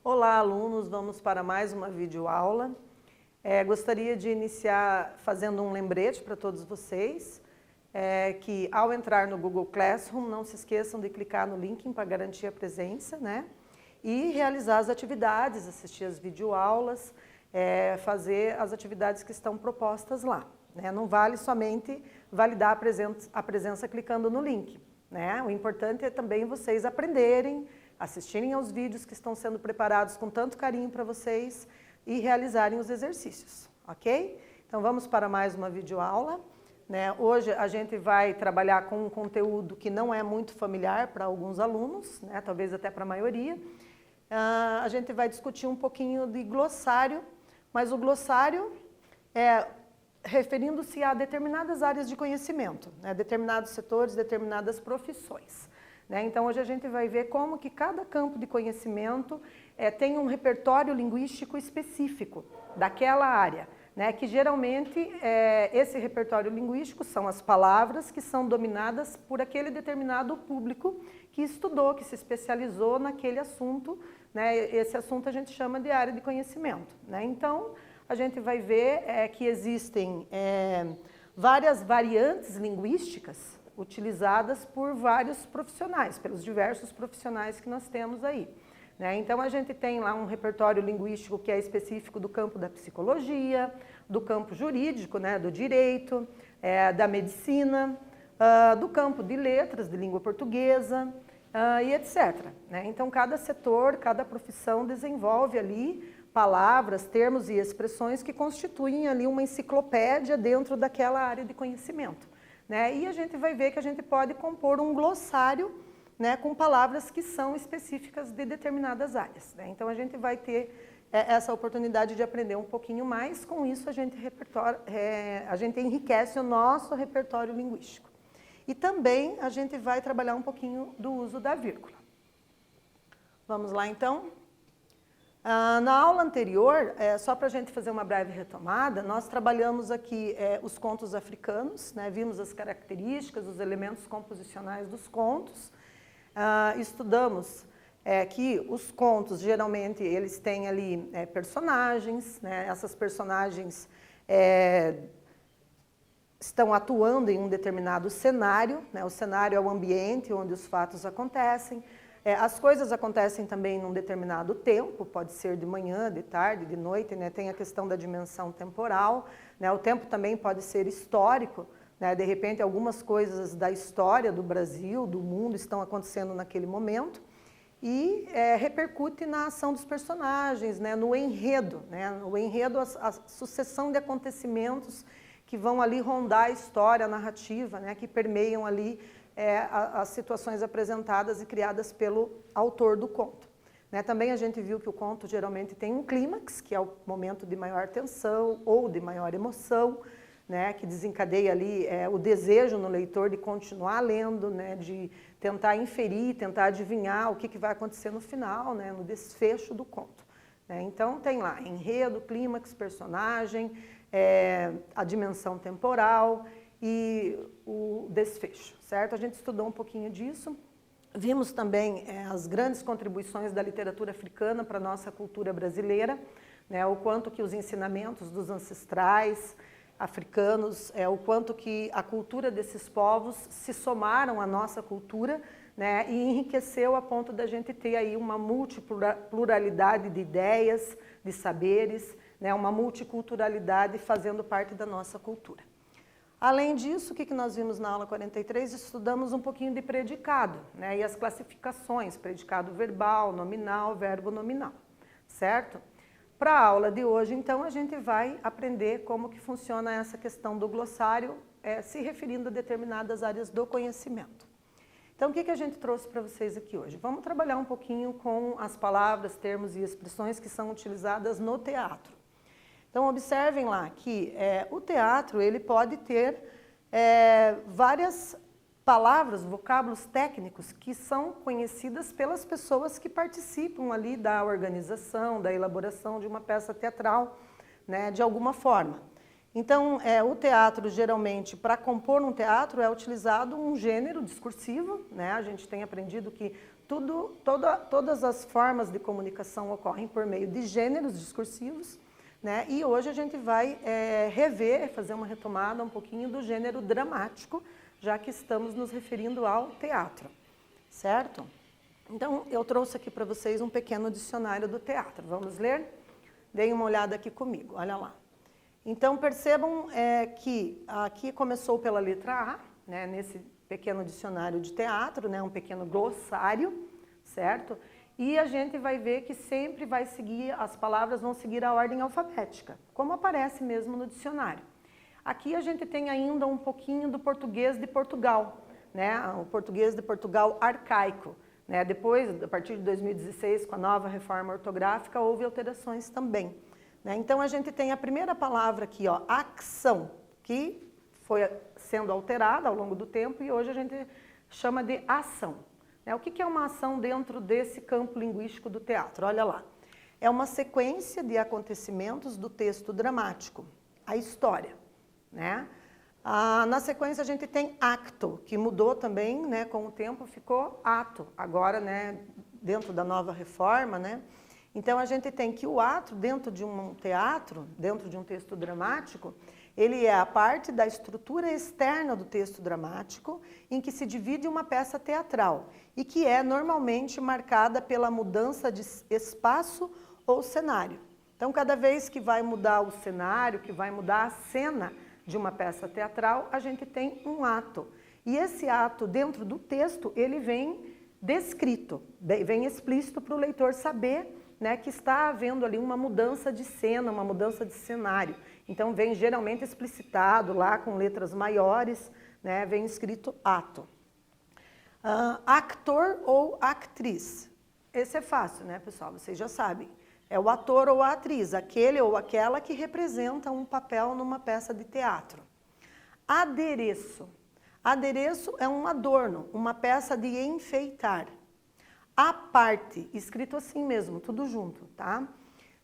Olá, alunos! Vamos para mais uma videoaula. Gostaria de iniciar fazendo um lembrete para todos vocês, que ao entrar no Google Classroom, não se esqueçam de clicar no link para garantir a presença, né? E realizar as atividades, assistir as videoaulas, fazer as atividades que estão propostas lá, né? Não vale somente validar a presença clicando no link, né? O importante é também vocês aprenderem, assistirem aos vídeos que estão sendo preparados com tanto carinho para vocês e realizarem os exercícios, ok? Então vamos para mais uma videoaula, né? Hoje a gente vai trabalhar com um conteúdo que não é muito familiar para alguns alunos, né? Talvez até para a maioria. A gente vai discutir um pouquinho de glossário, mas o glossário é referindo-se a determinadas áreas de conhecimento, né? Determinados setores, determinadas profissões. Então, hoje a gente vai ver como que cada campo de conhecimento tem um repertório linguístico específico daquela área, né? Que geralmente esse repertório linguístico são as palavras que são dominadas por aquele determinado público que estudou, que se especializou naquele assunto, né? Esse assunto a gente chama de área de conhecimento, né? Então, a gente vai ver que existem várias variantes linguísticas utilizadas por vários profissionais, pelos diversos profissionais que nós temos aí, né? Então, a gente tem lá um repertório linguístico que é específico do campo da psicologia, do campo jurídico, né, do direito, da medicina, do campo de letras, de língua portuguesa e etc, né? Então, cada setor, cada profissão desenvolve ali palavras, termos e expressões que constituem ali uma enciclopédia dentro daquela área de conhecimento, né? E a gente vai ver que a gente pode compor um glossário, né, com palavras que são específicas de determinadas áreas, né? Então, a gente vai ter essa oportunidade de aprender um pouquinho mais. Com isso, a gente enriquece o nosso repertório linguístico. E também a gente vai trabalhar um pouquinho do uso da vírgula. Vamos lá, então? Na aula anterior, só para a gente fazer uma breve retomada, nós trabalhamos aqui os contos africanos, né? Vimos as características, os elementos composicionais dos contos. Estudamos que os contos, geralmente, eles têm ali personagens, né? Essas personagens estão atuando em um determinado cenário, né? O cenário é o ambiente onde os fatos acontecem. As coisas acontecem também num determinado tempo, pode ser de manhã, de tarde, de noite, né? Tem a questão da dimensão temporal, né? O tempo também pode ser histórico, né? De repente, algumas coisas da história do Brasil, do mundo, estão acontecendo naquele momento e repercute na ação dos personagens, né? No enredo, né? O enredo, a sucessão de acontecimentos que vão ali rondar a história, a narrativa, né? Que permeiam ali as situações apresentadas e criadas pelo autor do conto, né? Também a gente viu que o conto geralmente tem um clímax, que é o momento de maior tensão ou de maior emoção, né? Que desencadeia ali o desejo no leitor de continuar lendo, né? De tentar inferir, tentar adivinhar o que vai acontecer no final, né? No desfecho do conto, né? Então, tem lá enredo, clímax, personagem, a dimensão temporal e o desfecho, certo? A gente estudou um pouquinho disso. Vimos também as grandes contribuições da literatura africana para a nossa cultura brasileira, né? O quanto que os ensinamentos dos ancestrais africanos, o quanto que a cultura desses povos se somaram à nossa cultura, né? E enriqueceu a ponto da gente ter aí uma multipluralidade de ideias, de saberes, né? Uma multiculturalidade fazendo parte da nossa cultura. Além disso, o que nós vimos na aula 43? Estudamos um pouquinho de predicado, né? E as classificações, predicado verbal, nominal, verbo nominal, certo? Para a aula de hoje, então, a gente vai aprender como que funciona essa questão do glossário, se referindo a determinadas áreas do conhecimento. Então, o que a gente trouxe para vocês aqui hoje? Vamos trabalhar um pouquinho com as palavras, termos e expressões que são utilizadas no teatro. Então, observem lá que o teatro ele pode ter várias palavras, vocábulos técnicos que são conhecidas pelas pessoas que participam ali da organização, da elaboração de uma peça teatral, né, de alguma forma. Então, o teatro, geralmente, para compor um teatro, é utilizado um gênero discursivo, né? A gente tem aprendido que todas as formas de comunicação ocorrem por meio de gêneros discursivos, né? E hoje a gente vai fazer uma retomada um pouquinho do gênero dramático, já que estamos nos referindo ao teatro, certo? Então, eu trouxe aqui para vocês um pequeno dicionário do teatro. Vamos ler? Deem uma olhada aqui comigo, olha lá. Então, percebam que aqui começou pela letra A, né, nesse pequeno dicionário de teatro, né, um pequeno glossário, certo? E a gente vai ver que sempre vai seguir, as palavras vão seguir a ordem alfabética, como aparece mesmo no dicionário. Aqui a gente tem ainda um pouquinho do português de Portugal, né, o português de Portugal arcaico. Né? Depois, a partir de 2016, com a nova reforma ortográfica, houve alterações também. Né? Então, a gente tem a primeira palavra aqui, ó, acção, que foi sendo alterada ao longo do tempo e hoje a gente chama de ação. Né? O que é uma ação dentro desse campo linguístico do teatro? Olha lá. É uma sequência de acontecimentos do texto dramático, a história. Né? Na sequência a gente tem acto, que mudou também, né, com o tempo ficou ato, agora, né, dentro da nova reforma, né? Então a gente tem que o ato dentro de um teatro, dentro de um texto dramático, ele é a parte da estrutura externa do texto dramático em que se divide uma peça teatral e que é normalmente marcada pela mudança de espaço ou cenário. Então cada vez que vai mudar o cenário, que vai mudar a cena de uma peça teatral, a gente tem um ato. E esse ato, dentro do texto, ele vem descrito, vem explícito para o leitor saber, né, que está havendo ali uma mudança de cena, uma mudança de cenário. Então, vem geralmente explicitado lá com letras maiores, né, vem escrito ato. Actor ou atriz. Esse é fácil, né, pessoal? Vocês já sabem. É o ator ou a atriz, aquele ou aquela que representa um papel numa peça de teatro. Adereço. Adereço é um adorno, uma peça de enfeitar. A parte, escrito assim mesmo, tudo junto, tá?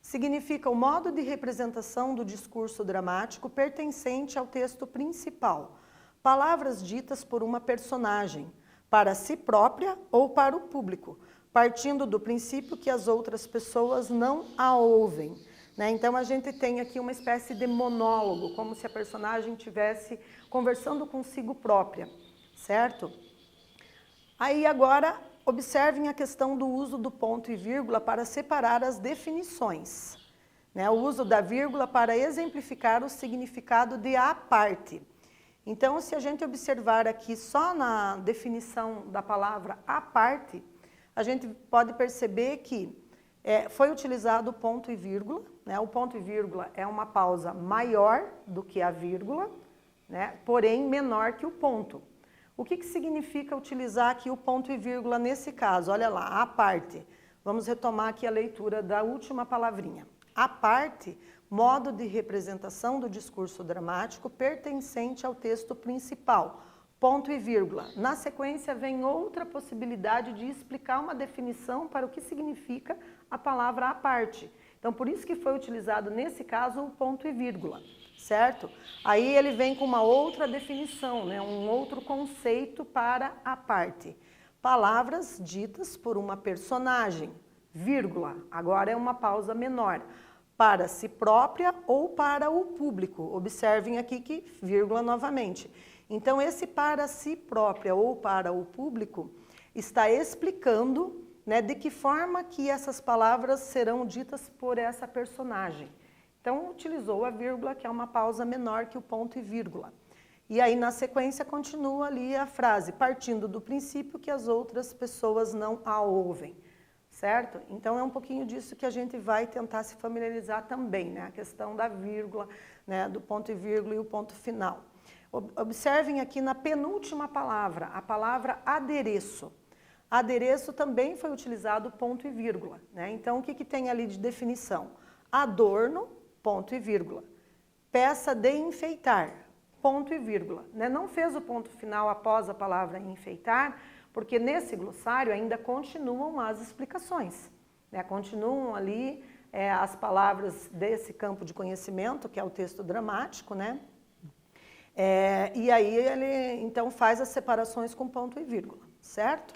Significa o modo de representação do discurso dramático pertencente ao texto principal. Palavras ditas por uma personagem, para si própria ou para o público, partindo do princípio que as outras pessoas não a ouvem. Né? Então, a gente tem aqui uma espécie de monólogo, como se a personagem estivesse conversando consigo própria, certo? Aí, agora, observem a questão do uso do ponto e vírgula para separar as definições. Né? O uso da vírgula para exemplificar o significado de a parte. Então, se a gente observar aqui só na definição da palavra a parte, a gente pode perceber que foi utilizado o ponto e vírgula, né? O ponto e vírgula é uma pausa maior do que a vírgula, né? Porém menor que o ponto. O que significa utilizar aqui o ponto e vírgula nesse caso? Olha lá, a parte. Vamos retomar aqui a leitura da última palavrinha. A parte, modo de representação do discurso dramático pertencente ao texto principal. Ponto e vírgula. Na sequência vem outra possibilidade de explicar uma definição para o que significa a palavra à parte. Então, por isso que foi utilizado nesse caso o ponto e vírgula, certo? Aí ele vem com uma outra definição, né? Um outro conceito para a parte. Palavras ditas por uma personagem, vírgula. Agora é uma pausa menor. Para si própria ou para o público. Observem aqui que vírgula novamente. Então, esse para si própria ou para o público está explicando, né, de que forma que essas palavras serão ditas por essa personagem. Então, utilizou a vírgula, que é uma pausa menor que o ponto e vírgula. E aí, na sequência, continua ali a frase, partindo do princípio que as outras pessoas não a ouvem. Certo? Então, é um pouquinho disso que a gente vai tentar se familiarizar também, né? A questão da vírgula, né, do ponto e vírgula e o ponto final. Observem aqui na penúltima palavra, a palavra adereço. Adereço também foi utilizado ponto e vírgula, né? Então, o que tem ali de definição? Adorno, ponto e vírgula. Peça de enfeitar, ponto e vírgula. Né? Não fez o ponto final após a palavra enfeitar, porque nesse glossário ainda continuam as explicações. Né? Continuam ali as palavras desse campo de conhecimento, que é o texto dramático, né? E aí ele, então, faz as separações com ponto e vírgula, certo?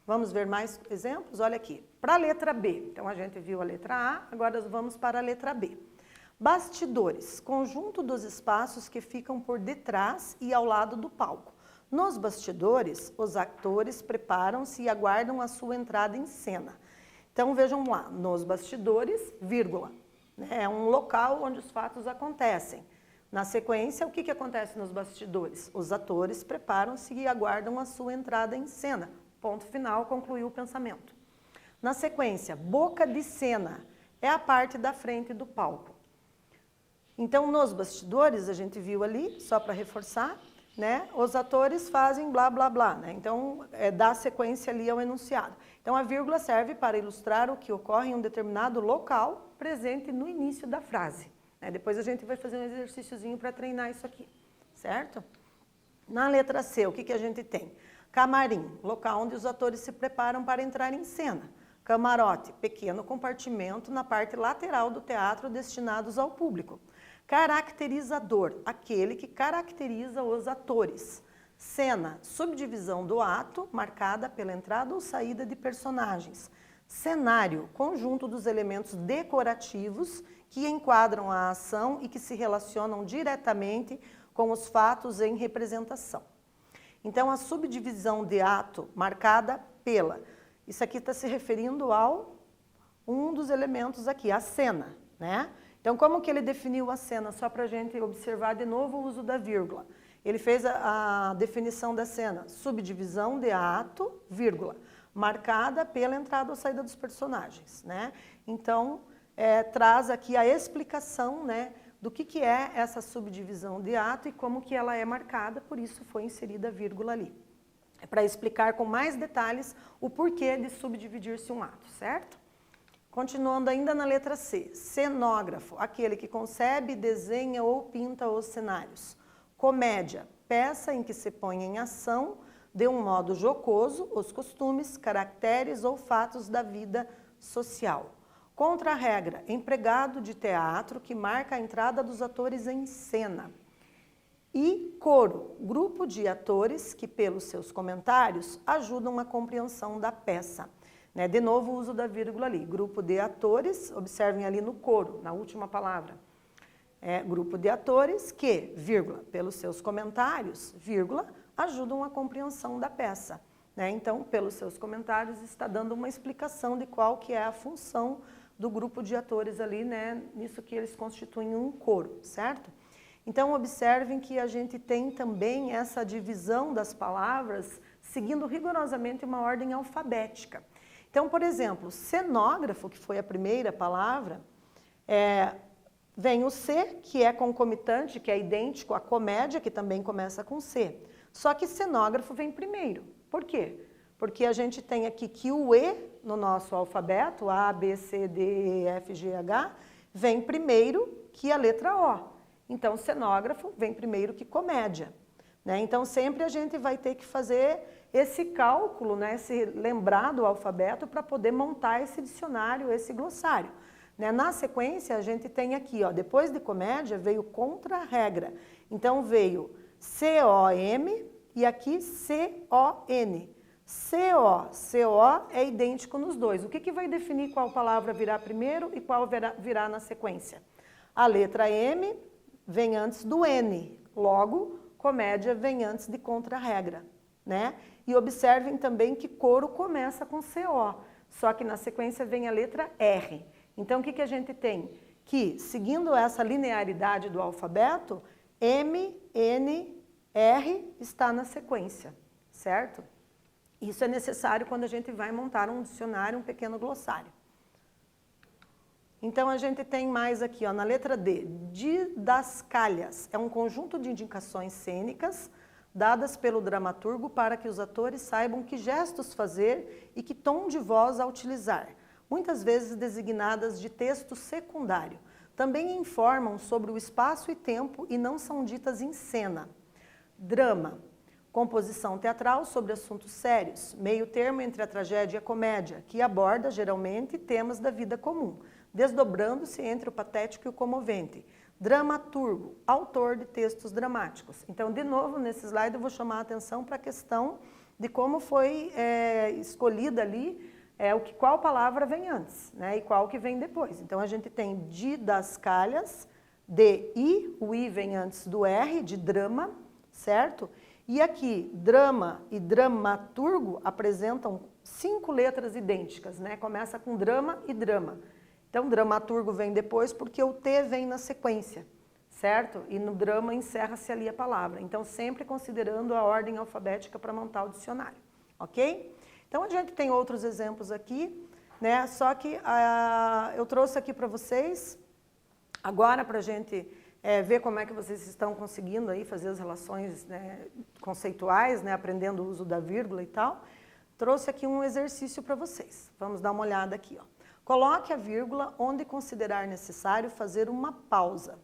Vamos ver mais exemplos? Olha aqui, para a letra B. Então, a gente viu a letra A, agora vamos para a letra B. Bastidores, conjunto dos espaços que ficam por detrás e ao lado do palco. Nos bastidores, os atores preparam-se e aguardam a sua entrada em cena. Então, vejam lá, nos bastidores, vírgula. É um local onde os fatos acontecem. Na sequência, o que acontece nos bastidores? Os atores preparam-se e aguardam a sua entrada em cena. Ponto final, concluiu o pensamento. Na sequência, boca de cena é a parte da frente do palco. Então, nos bastidores, a gente viu ali, só para reforçar, né, os atores fazem blá, blá, blá. Né? Então, dá sequência ali ao enunciado. Então, a vírgula serve para ilustrar o que ocorre em um determinado local presente no início da frase. Depois a gente vai fazer um exercíciozinho para treinar isso aqui, certo? Na letra C, o que a gente tem? Camarim, local onde os atores se preparam para entrar em cena. Camarote, pequeno compartimento na parte lateral do teatro destinados ao público. Caracterizador, aquele que caracteriza os atores. Cena, subdivisão do ato, marcada pela entrada ou saída de personagens. Cenário, conjunto dos elementos decorativos que enquadram a ação e que se relacionam diretamente com os fatos em representação. Então, a subdivisão de ato marcada pela... Isso aqui está se referindo ao um dos elementos aqui, a cena, né? Então, como que ele definiu a cena? Só para a gente observar de novo o uso da vírgula. Ele fez a definição da cena, subdivisão de ato, vírgula, marcada pela entrada ou saída dos personagens, né? Então, traz aqui a explicação, né, do que é essa subdivisão de ato e como que ela é marcada, por isso foi inserida a vírgula ali. É para explicar com mais detalhes o porquê de subdividir-se um ato, certo? Continuando ainda na letra C, cenógrafo, aquele que concebe, desenha ou pinta os cenários. Comédia, peça em que se põe em ação, de um modo jocoso, os costumes, caracteres ou fatos da vida social. Contra-regra, empregado de teatro que marca a entrada dos atores em cena. E coro, grupo de atores que, pelos seus comentários, ajudam a compreensão da peça. Né? De novo, o uso da vírgula ali. Grupo de atores, observem ali no coro, na última palavra. Grupo de atores que, vírgula, pelos seus comentários, vírgula, ajudam a compreensão da peça. Né? Então, pelos seus comentários, está dando uma explicação de qual que é a função do grupo de atores ali, né? Nisso que eles constituem um coro, certo? Então, observem que a gente tem também essa divisão das palavras seguindo rigorosamente uma ordem alfabética. Então, por exemplo, cenógrafo, que foi a primeira palavra, vem o C, que é concomitante, que é idêntico à comédia, que também começa com C. Só que cenógrafo vem primeiro. Por quê? Porque a gente tem aqui que o E no nosso alfabeto, A, B, C, D, E, F, G, H, vem primeiro que a letra O. Então, cenógrafo vem primeiro que comédia. Né? Então, sempre a gente vai ter que fazer esse cálculo, né? Se lembrar do alfabeto para poder montar esse dicionário, esse glossário. Né? Na sequência, a gente tem aqui, ó, depois de comédia, veio contra-regra. Então, veio C-O-M e aqui C-O-N. CO é idêntico nos dois. O que vai definir qual palavra virá primeiro e qual virá na sequência? A letra M vem antes do N, logo, comédia vem antes de contra-regra. Né? E observem também que coro começa com CO, só que na sequência vem a letra R. Então, o que a gente tem? Que, seguindo essa linearidade do alfabeto, M, N, R está na sequência, certo? Isso é necessário quando a gente vai montar um dicionário, um pequeno glossário. Então, a gente tem mais aqui, ó, na letra D, didascalhas. É um conjunto de indicações cênicas dadas pelo dramaturgo para que os atores saibam que gestos fazer e que tom de voz a utilizar, muitas vezes designadas de texto secundário. Também informam sobre o espaço e tempo e não são ditas em cena. Drama. Composição teatral sobre assuntos sérios, meio termo entre a tragédia e a comédia, que aborda, geralmente, temas da vida comum. desdobrando-se entre o patético e o comovente. Dramaturgo, autor de textos dramáticos. Então, de novo, nesse slide eu vou chamar a atenção para a questão de como foi escolhida ali qual palavra vem antes, né, e qual que vem depois. Então, a gente tem didascalhas, D-I, o I vem antes do R, de drama, certo? E aqui, drama e dramaturgo apresentam 5 letras idênticas, né? Começa com drama e drama. Então, dramaturgo vem depois porque o T vem na sequência, certo? E no drama encerra-se ali a palavra. Então, sempre considerando a ordem alfabética para montar o dicionário, ok? Então, a gente tem outros exemplos aqui, né? Só que eu trouxe aqui para vocês, agora para a gente ver como é que vocês estão conseguindo aí fazer as relações, né, conceituais, né, aprendendo o uso da vírgula e tal. Trouxe aqui um exercício para vocês. Vamos dar uma olhada aqui, ó. Coloque a vírgula onde considerar necessário fazer uma pausa,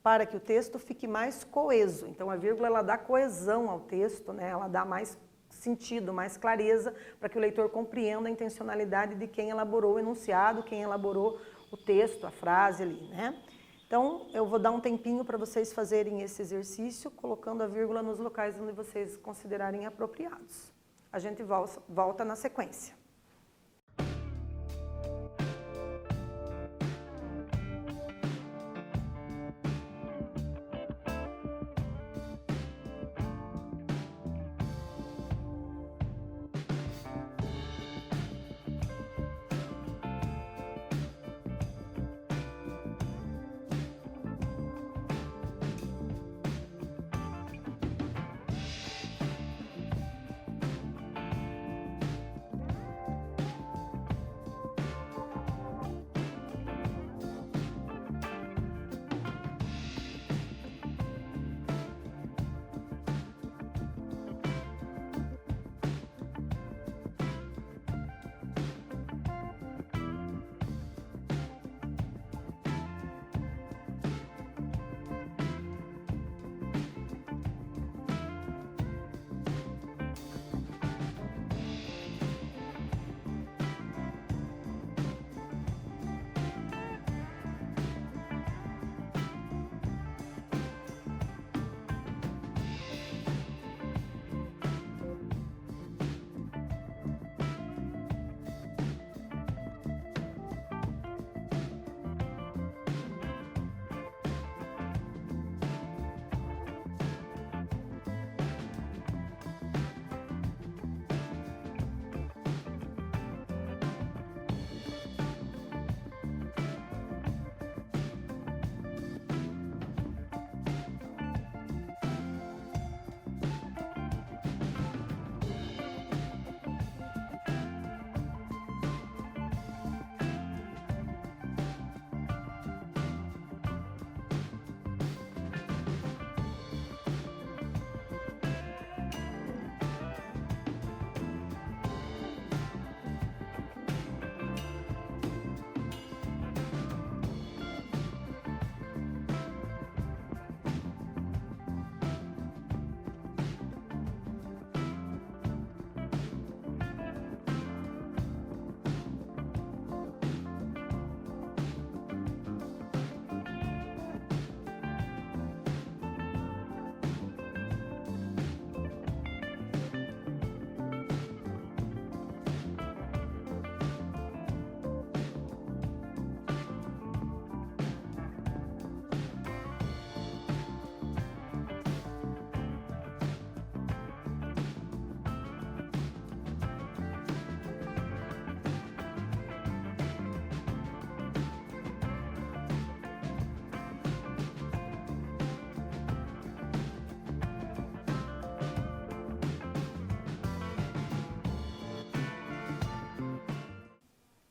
para que o texto fique mais coeso. Então, a vírgula ela dá coesão ao texto, né? Ela dá mais sentido, mais clareza, para que o leitor compreenda a intencionalidade de quem elaborou o enunciado, quem elaborou o texto, a frase ali, né? Então, eu vou dar um tempinho para vocês fazerem esse exercício, colocando a vírgula nos locais onde vocês considerarem apropriados. A gente volta na sequência.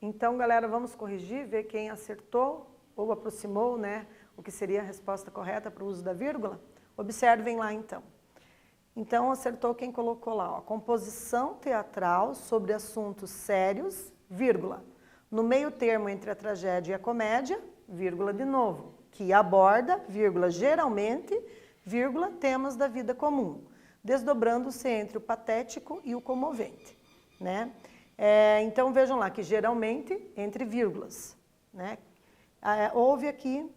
Então, galera, vamos corrigir, ver quem acertou ou aproximou, né, o que seria a resposta correta para o uso da vírgula? Observem lá, então. Então, acertou quem colocou lá, ó, composição teatral sobre assuntos sérios, vírgula, no meio termo entre a tragédia e a comédia, vírgula de novo, que aborda, vírgula, geralmente, vírgula, temas da vida comum, desdobrando-se entre o patético e o comovente, né? Então, vejam lá que geralmente, entre vírgulas, né? houve aqui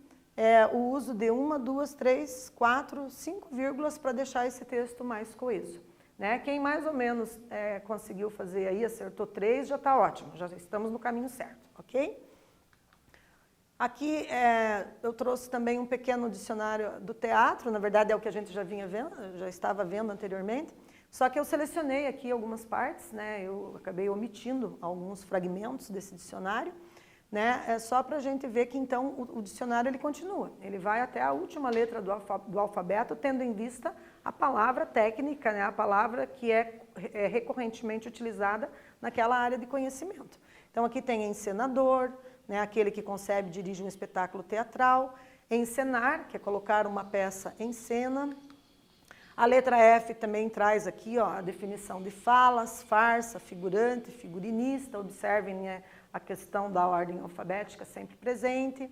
o uso de 1, 2, 3, 4, 5 vírgulas para deixar esse texto mais coeso. Né? Quem mais ou menos conseguiu fazer aí, acertou 3, já está ótimo, já estamos no caminho certo, ok? Aqui eu trouxe também um pequeno dicionário do teatro, na verdade é o que a gente já vinha vendo, já estava vendo anteriormente, só que eu selecionei aqui algumas partes, né? Eu acabei omitindo alguns fragmentos desse dicionário, né? É só para a gente ver que então o dicionário ele continua, ele vai até a última letra do alfabeto, tendo em vista a palavra técnica, né? A palavra que é recorrentemente utilizada naquela área de conhecimento. Então aqui tem encenador, né? Aquele que concebe e dirige um espetáculo teatral, encenar, que é colocar uma peça em cena. A letra F também traz aqui a definição de falas, farsa, figurante, figurinista. Observem, né, a questão da ordem alfabética sempre presente.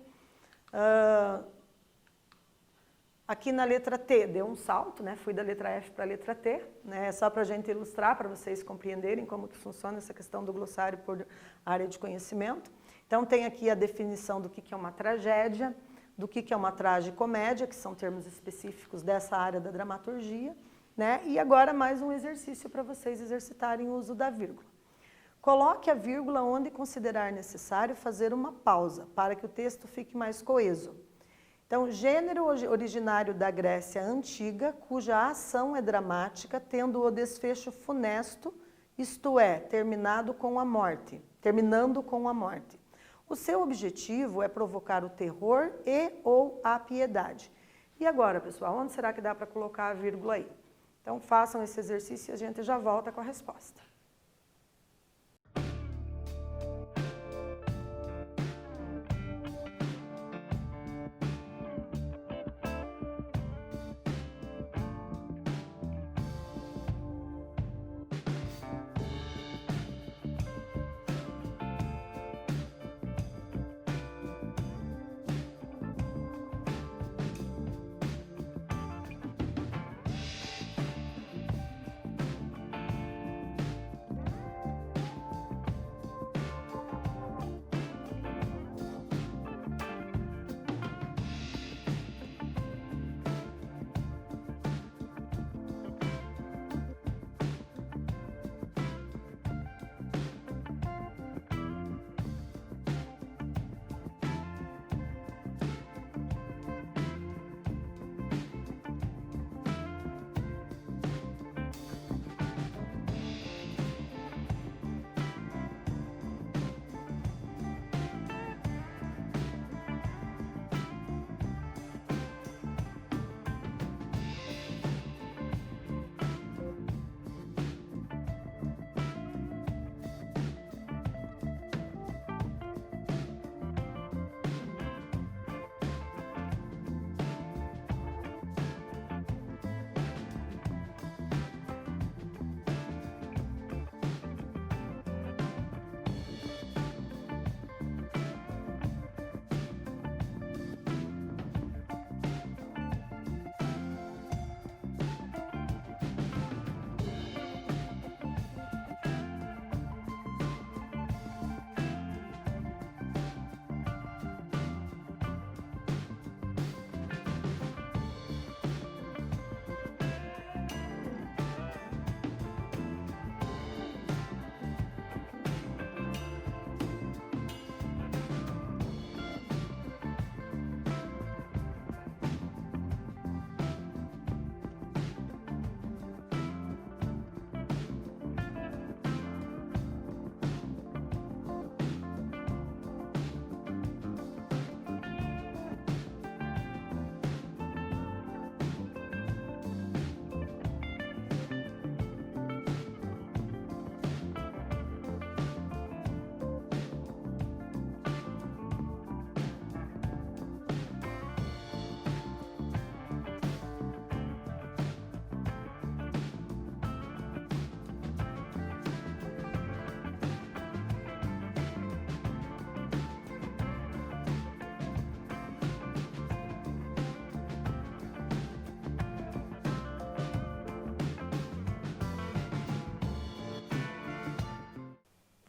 Aqui na letra T, deu um salto, né? Fui da letra F para a letra T, né? Só para a gente ilustrar, para vocês compreenderem como que funciona essa questão do glossário por área de conhecimento. Então, tem aqui a definição do que é uma tragédia, do que é uma tragicomédia, que são termos específicos dessa área da dramaturgia, né? E agora mais um exercício para vocês exercitarem o uso da vírgula. Coloque a vírgula onde considerar necessário fazer uma pausa, para que o texto fique mais coeso. Então, gênero originário da Grécia Antiga, cuja ação é dramática, tendo o desfecho funesto, isto é, terminando com a morte. O seu objetivo é provocar o terror e ou a piedade. E agora, pessoal, onde será que dá para colocar a vírgula aí? Então, façam esse exercício e a gente já volta com a resposta.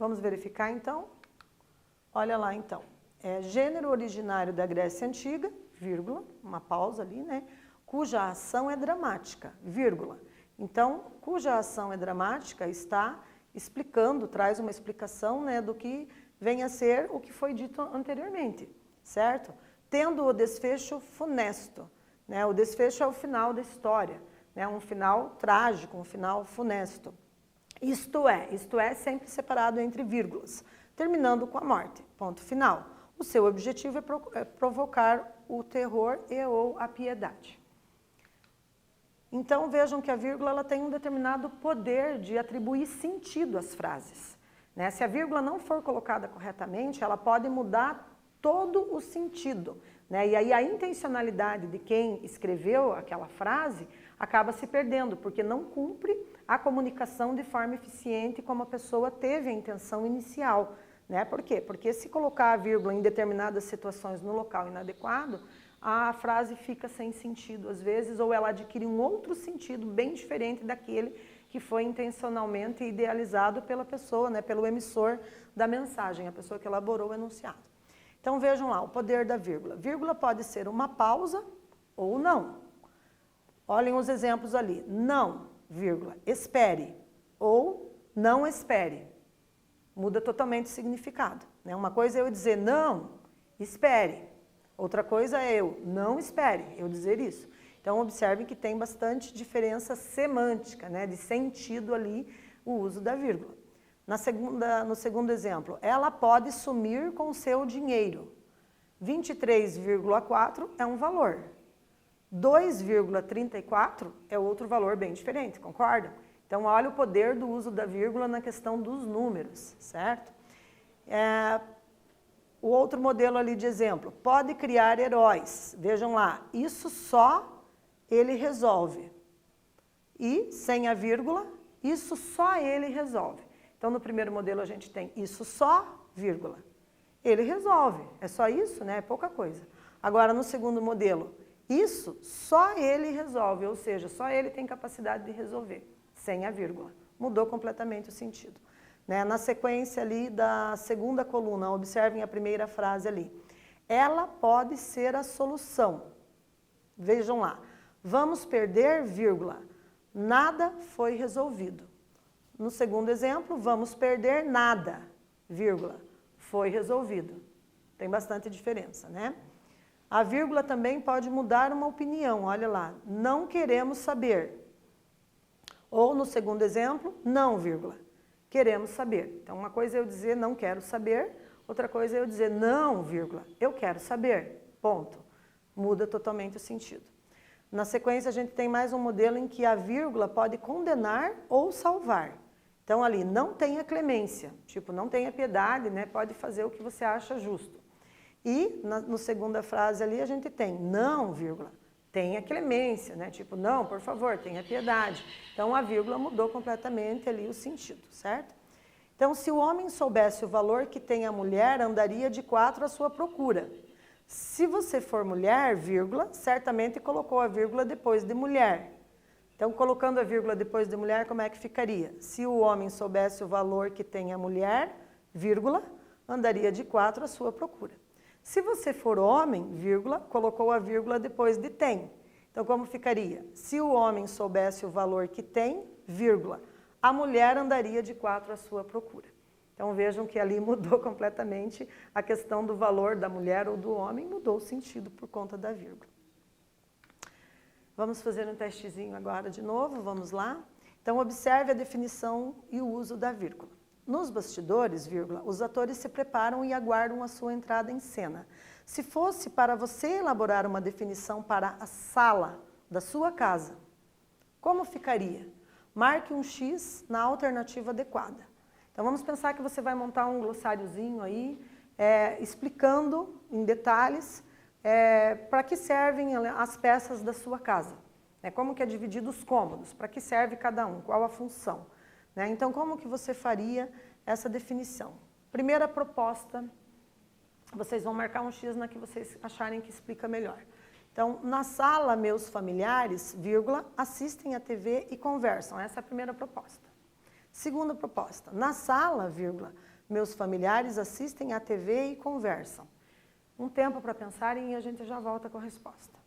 Vamos verificar, então? Olha lá, então. é gênero originário da Grécia Antiga, vírgula, uma pausa ali, né? Cuja ação é dramática, vírgula. Então, cuja ação é dramática está explicando, traz uma explicação, né, do que vem a ser o que foi dito anteriormente, certo? Tendo o desfecho funesto, né? O desfecho é o final da história, né? Um final trágico, um final funesto. Isto é sempre separado entre vírgulas, terminando com a morte, ponto final. O seu objetivo é provocar o terror e ou a piedade. Então vejam que a vírgula ela tem um determinado poder de atribuir sentido às frases, né? Se a vírgula não for colocada corretamente, ela pode mudar todo o sentido, né? E aí a intencionalidade de quem escreveu aquela frase acaba se perdendo, porque não cumpre a comunicação de forma eficiente como a pessoa teve a intenção inicial, né? Por quê? Porque se colocar a vírgula em determinadas situações no local inadequado, a frase fica sem sentido às vezes, ou ela adquire um outro sentido bem diferente daquele que foi intencionalmente idealizado pela pessoa, né? Pelo emissor da mensagem, a pessoa que elaborou o enunciado. Então vejam lá, o poder da vírgula. Vírgula pode ser uma pausa ou não. Olhem os exemplos ali. Não, vírgula, espere ou não espere. Muda totalmente o significado, né? Uma coisa é eu dizer não, espere. Outra coisa é eu não espere, eu dizer isso. Então observem que tem bastante diferença semântica, né? De sentido ali o uso da vírgula. No segundo exemplo, ela pode sumir com o seu dinheiro. 23,4 é um valor. 2,34 é outro valor bem diferente, concordam? Então, olha o poder do uso da vírgula na questão dos números, certo? O outro modelo ali de exemplo, pode criar heróis. Vejam lá, isso só ele resolve. E, sem a vírgula, isso só ele resolve. Então, no primeiro modelo a gente tem isso só, vírgula. Ele resolve, é só isso, né? É pouca coisa. Agora, no segundo modelo, isso só ele resolve, ou seja, só ele tem capacidade de resolver, sem a vírgula. Mudou completamente o sentido. Né? Na sequência ali da segunda coluna, observem a primeira frase ali. Ela pode ser a solução. Vejam lá. Vamos perder, vírgula. Nada foi resolvido. No segundo exemplo, vamos perder nada, vírgula. Foi resolvido. Tem bastante diferença, né? A vírgula também pode mudar uma opinião, olha lá, não queremos saber. Ou no segundo exemplo, não, vírgula, queremos saber. Então, uma coisa é eu dizer não quero saber, outra coisa é eu dizer não, vírgula, eu quero saber, ponto. Muda totalmente o sentido. Na sequência, a gente tem mais um modelo em que a vírgula pode condenar ou salvar. Então, ali, não tenha clemência, tipo, não tenha piedade, né? Pode fazer o que você acha justo. E, na segunda frase ali, a gente tem não, vírgula, tenha clemência, né? Tipo, não, por favor, tenha piedade. Então, a vírgula mudou completamente ali o sentido, certo? Então, se o homem soubesse o valor que tem a mulher, andaria de 4 à sua procura. Se você for mulher, vírgula, certamente colocou a vírgula depois de mulher. Então, colocando a vírgula depois de mulher, como é que ficaria? Se o homem soubesse o valor que tem a mulher, vírgula, andaria de 4 à sua procura. Se você for homem, vírgula, colocou a vírgula depois de tem. Então, como ficaria? Se o homem soubesse o valor que tem, vírgula, a mulher andaria de 4 à sua procura. Então, vejam que ali mudou completamente a questão do valor da mulher ou do homem, mudou o sentido por conta da vírgula. Vamos fazer um testezinho agora de novo, vamos lá? Então, observe a definição e o uso da vírgula. Nos bastidores, vírgula, os atores se preparam e aguardam a sua entrada em cena. Se fosse para você elaborar uma definição para a sala da sua casa, como ficaria? Marque um X na alternativa adequada. Então, vamos pensar que você vai montar um glossáriozinho aí, explicando em detalhes para que servem as peças da sua casa. Como que é dividido os cômodos, para que serve cada um, qual a função. Então, como que você faria essa definição? Primeira proposta, vocês vão marcar um X na que vocês acharem que explica melhor. Então, na sala, meus familiares, vírgula, assistem à TV e conversam. Essa é a primeira proposta. Segunda proposta, na sala, vírgula, meus familiares assistem à TV e conversam. Um tempo para pensarem e a gente já volta com a resposta.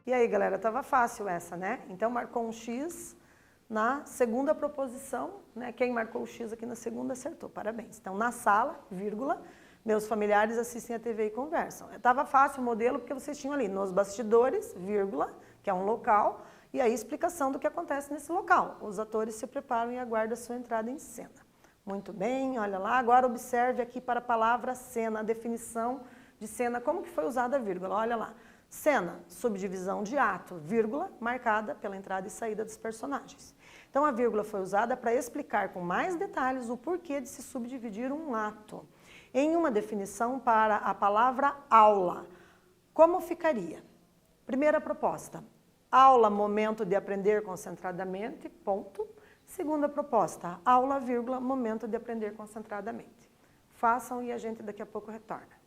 E aí, galera, estava fácil essa, né? Então, marcou um X na segunda proposição, né? Quem marcou o X aqui na segunda acertou, parabéns. Então, na sala, vírgula, meus familiares assistem a TV e conversam. Estava fácil o modelo porque vocês tinham ali nos bastidores, vírgula, que é um local, e aí explicação do que acontece nesse local. Os atores se preparam e aguardam a sua entrada em cena. Muito bem, olha lá. Agora observe aqui para a palavra cena, a definição de cena, como que foi usada a vírgula, olha lá. Cena, subdivisão de ato, vírgula, marcada pela entrada e saída dos personagens. Então, a vírgula foi usada para explicar com mais detalhes o porquê de se subdividir um ato. Em uma definição para a palavra aula, como ficaria? Primeira proposta, aula, momento de aprender concentradamente, ponto. Segunda proposta, aula, vírgula, momento de aprender concentradamente. Façam e a gente daqui a pouco retorna.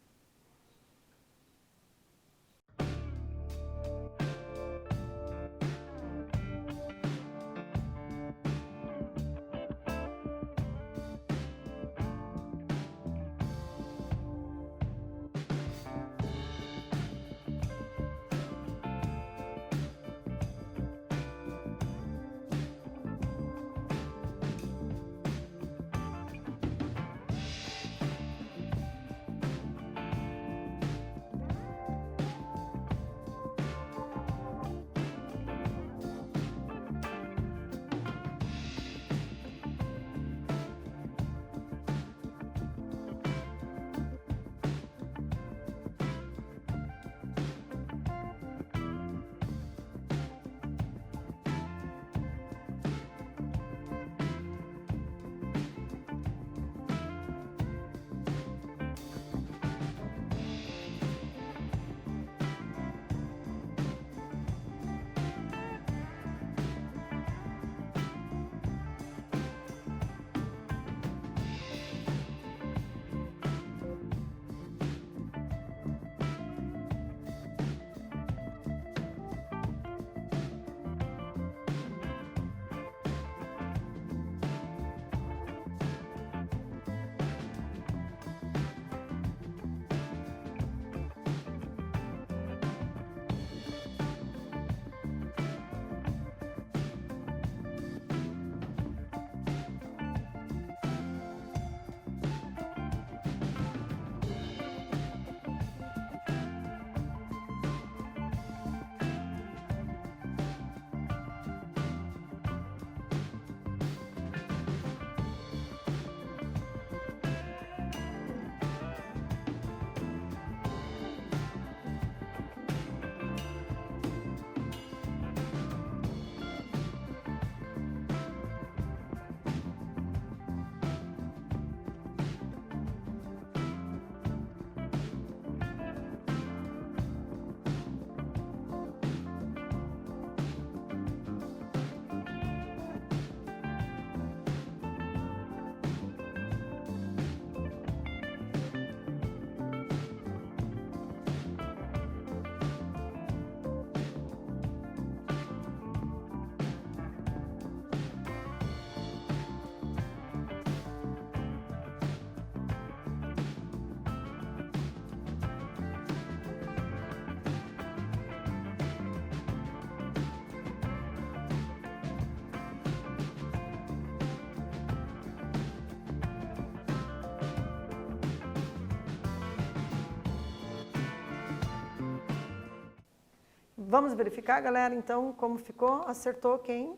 Vamos verificar, galera, então, como ficou? Acertou quem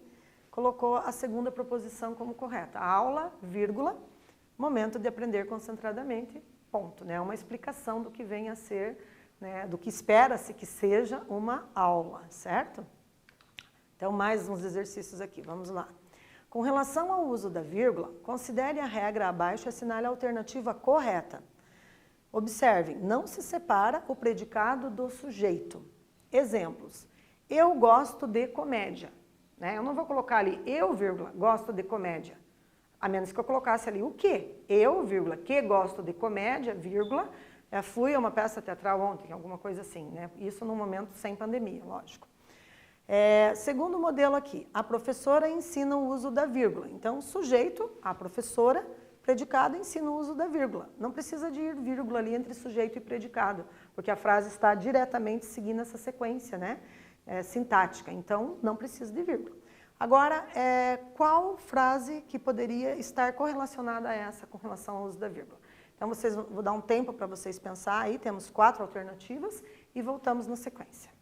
colocou a segunda proposição como correta. Aula, vírgula, momento de aprender concentradamente, ponto, né? Uma explicação do que vem a ser, né, do que espera-se que seja uma aula, certo? Então, mais uns exercícios aqui, vamos lá. Com relação ao uso da vírgula, considere a regra abaixo e assinale a alternativa correta. Observem, não se separa o predicado do sujeito. Exemplos, eu gosto de comédia, né? Eu não vou colocar ali eu, vírgula, gosto de comédia, a menos que eu colocasse ali o quê? Eu, vírgula, que gosto de comédia, vírgula, fui a uma peça teatral ontem, alguma coisa assim, né? Isso no momento sem pandemia, lógico. Segundo modelo aqui, a professora ensina o uso da vírgula. Então, sujeito, a professora, predicado, ensina o uso da vírgula. Não precisa de ir vírgula ali entre sujeito e predicado, porque a frase está diretamente seguindo essa sequência, né? Sintática. Então, não precisa de vírgula. Agora, qual frase que poderia estar correlacionada a essa com relação ao uso da vírgula? Então, vou dar um tempo para vocês pensar aí, temos 4 alternativas e voltamos na sequência.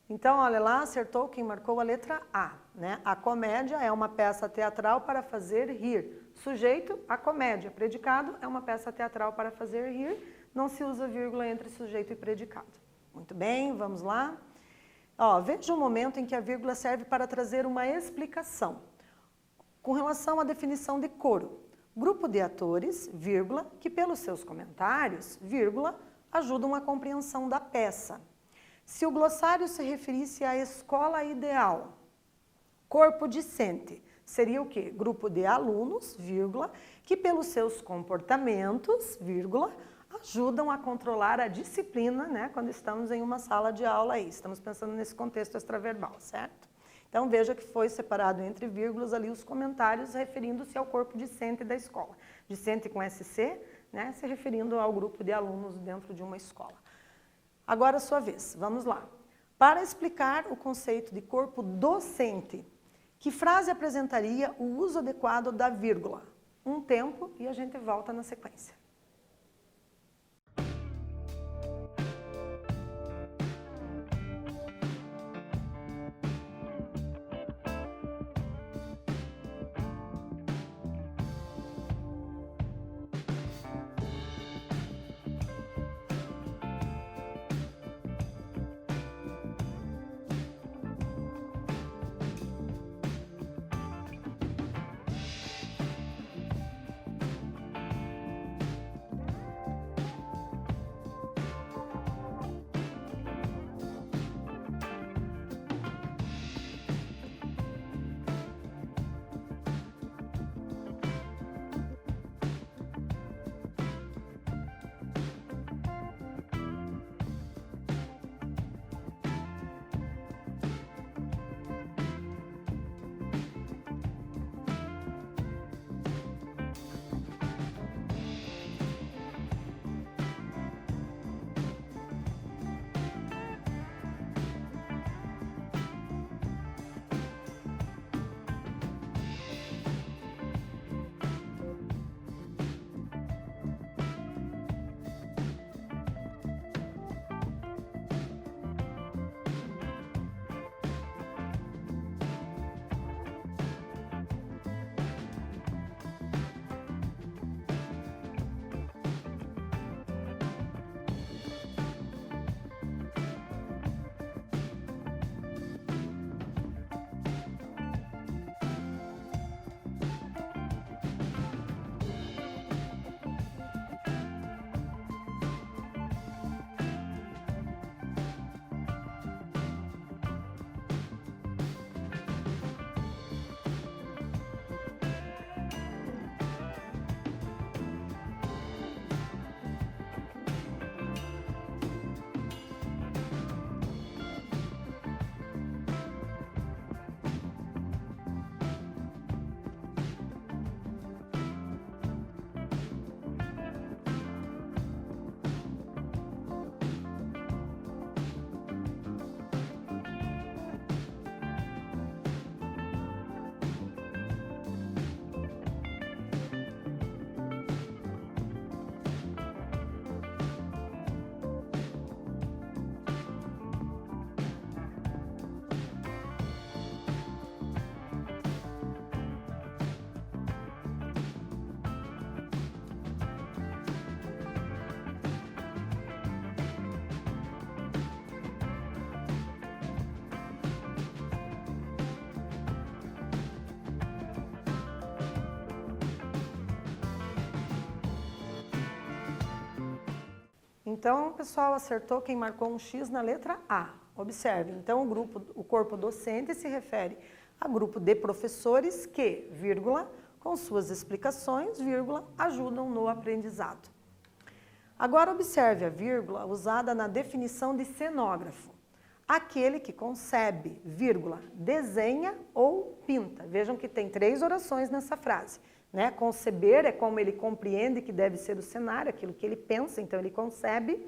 Então, olha lá, acertou quem marcou a letra A, né? A comédia é uma peça teatral para fazer rir. Sujeito, a comédia. Predicado é uma peça teatral para fazer rir. Não se usa vírgula entre sujeito e predicado. Muito bem, vamos lá. Veja o momento em que a vírgula serve para trazer uma explicação. Com relação à definição de coro. Grupo de atores, vírgula, que pelos seus comentários, vírgula, ajudam a compreensão da peça. Se o glossário se referisse à escola ideal, corpo discente, seria o quê? Grupo de alunos, vírgula, que pelos seus comportamentos, vírgula, ajudam a controlar a disciplina, né, quando estamos em uma sala de aula aí. Estamos pensando nesse contexto extraverbal, certo? Então, veja que foi separado entre vírgulas ali os comentários referindo-se ao corpo discente da escola. Discente com SC, né, se referindo ao grupo de alunos dentro de uma escola. Agora, a sua vez, vamos lá. Para explicar o conceito de corpo docente, que frase apresentaria o uso adequado da vírgula? Um tempo e a gente volta na sequência. Então, pessoal, acertou quem marcou um X na letra A. Observe, então o corpo docente se refere a grupo de professores que, vírgula, com suas explicações, vírgula, ajudam no aprendizado. Agora observe a vírgula usada na definição de cenógrafo. Aquele que concebe, vírgula, desenha ou pinta. Vejam que tem 3 orações nessa frase. Né? Conceber é como ele compreende que deve ser o cenário, aquilo que ele pensa, então ele concebe,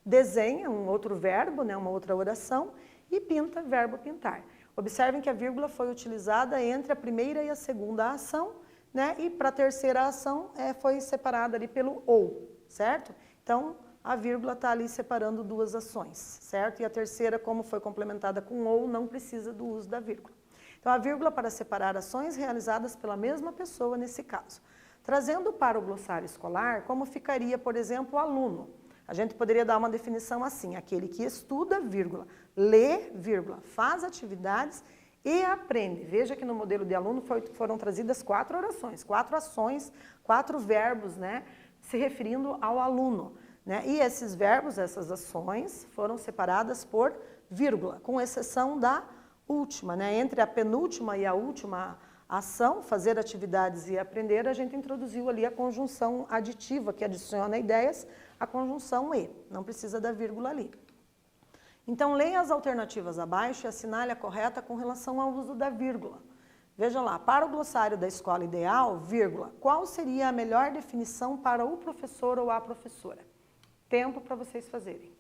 desenha, um outro verbo, né? Uma outra oração, e pinta, verbo pintar. Observem que a vírgula foi utilizada entre a primeira e a segunda ação, né? E para a terceira ação foi separada ali pelo ou, certo? Então, a vírgula está ali separando 2 ações, certo? E a terceira, como foi complementada com ou, não precisa do uso da vírgula. Então, a vírgula para separar ações realizadas pela mesma pessoa nesse caso. Trazendo para o glossário escolar, como ficaria, por exemplo, o aluno? A gente poderia dar uma definição assim, aquele que estuda, vírgula, lê, vírgula, faz atividades e aprende. Veja que no modelo de aluno foram trazidas 4 orações, 4 ações, 4 verbos, né, se referindo ao aluno. Né? E esses verbos, essas ações, foram separadas por vírgula, com exceção da última, né? Entre a penúltima e a última ação, fazer atividades e aprender, a gente introduziu ali a conjunção aditiva, que adiciona ideias, a conjunção e, não precisa da vírgula ali. Então, leia as alternativas abaixo e assinale a correta com relação ao uso da vírgula. Veja lá, para o glossário da escola ideal, vírgula, qual seria a melhor definição para o professor ou a professora? Tempo para vocês fazerem.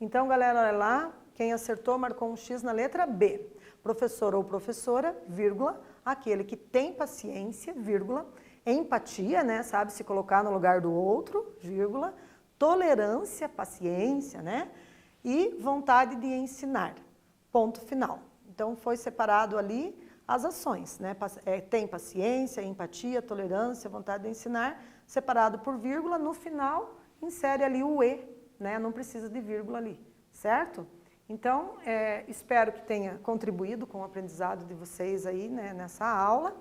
Então, galera, olha lá, quem acertou marcou um X na letra B. Professor ou professora, vírgula, aquele que tem paciência, vírgula, empatia, né, sabe se colocar no lugar do outro, vírgula, tolerância, paciência, né, e vontade de ensinar, ponto final. Então, foi separado ali as ações, né, tem paciência, empatia, tolerância, vontade de ensinar, separado por vírgula, no final, insere ali o E, né? Não precisa de vírgula ali, certo? Então, espero que tenha contribuído com o aprendizado de vocês aí, né, nessa aula.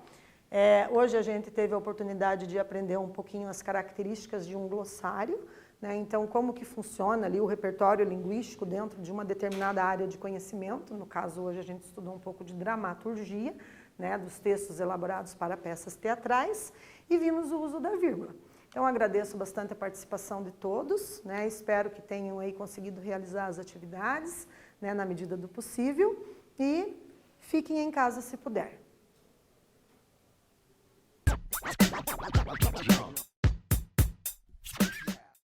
Hoje a gente teve a oportunidade de aprender um pouquinho as características de um glossário, né? Então, como que funciona ali o repertório linguístico dentro de uma determinada área de conhecimento. No caso, hoje a gente estudou um pouco de dramaturgia, né, dos textos elaborados para peças teatrais, e vimos o uso da vírgula. Então, agradeço bastante a participação de todos, né? Espero que tenham aí conseguido realizar as atividades, né, na medida do possível, e fiquem em casa se puder.